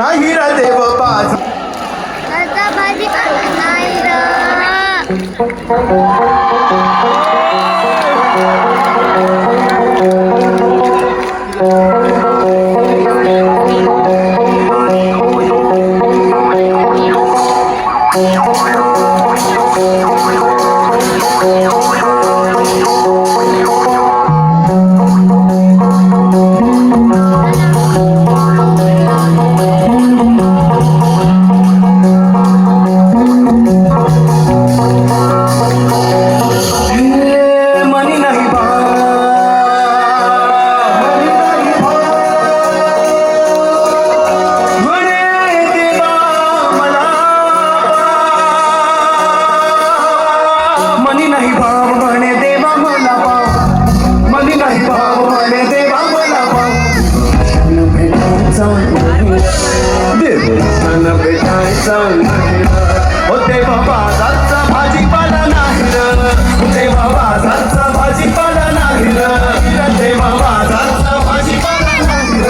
नाही रे देव बाज आता भाजीपाला नाही रे. होते बाबा जातचा भाजीपाला नाही र. होते बाबा जातचा भाजीपाला नाही र. होते बाबा जातचा भाजीपाला नाही र.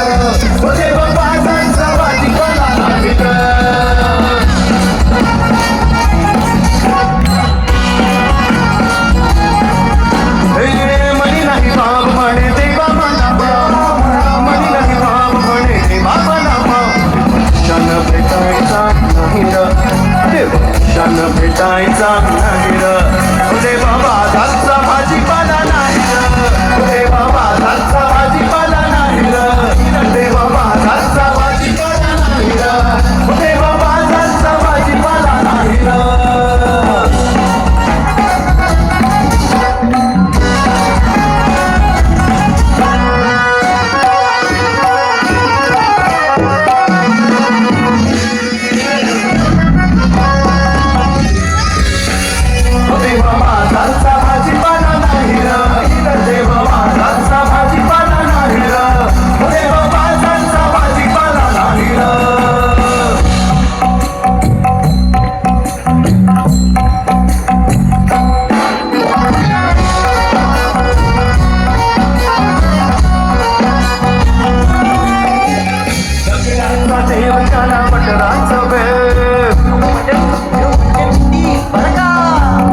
होते बाबा जातचा भाजीपाला नाही र. मनी नाही बाब म्हणे देवा मला बाब. मनी नाही बाब म्हणे देवा मला बाब. क्षण भेटायचा नाही र. क्षण भेटायचा नाही र. उदे बाबा जातचा भाजीपाला नाही र. उदे बाबा जातचा भाजीपाला नाही र. उदे बाबा जातचा भाजीपाला नाही र. उदे बाबा जातचा भाजीपाला नाही र.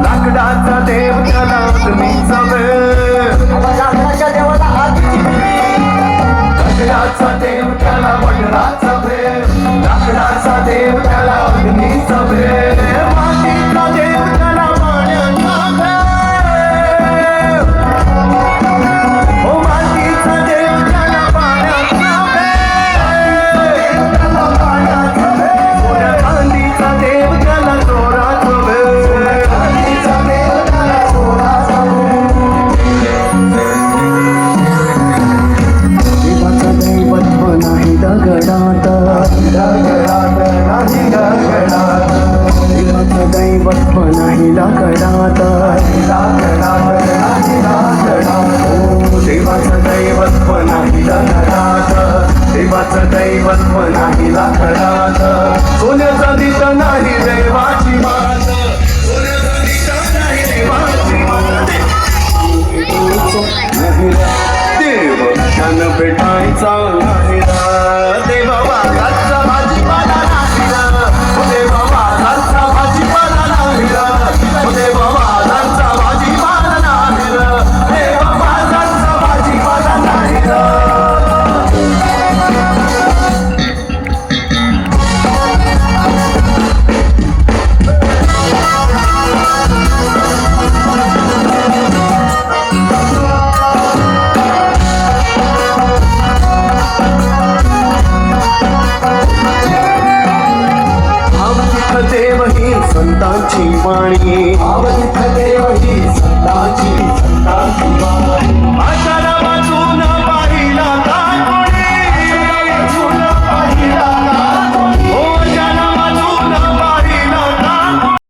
लाकडाचा देव त्याला अग्नीचा वेळ. लाकडाचा देव त्याला वडराचा वेळ. लाकडाचा देव त्याला अग्नीचा वेळ. मातीचा देव त्याला पाण्याचा वेळ. हो मातीचा देव त्याला पाण्याचा वेळ. सोन्या चांदीचा देव त्याला चोराचा वेळ. दैवत्व नाही लाकडात. देवाचं दैवत्व नाही लाकडात. देवाचं दैवत्व नाही लाकडात. सोन्याचा दिसा नाही देवाची मात. सोन्याचा दिसा नाही देवाची मात. देव क्षण भेटायचा नाही र. देवा वाघाचा भाजीपाला नाही र. देवा वाघाचा भाजीपाला नाही र. देवा वाघाचा भाजीपाला नाही र. देवा वाघाचा भाजीपाला नाही र. संतांची वाणी.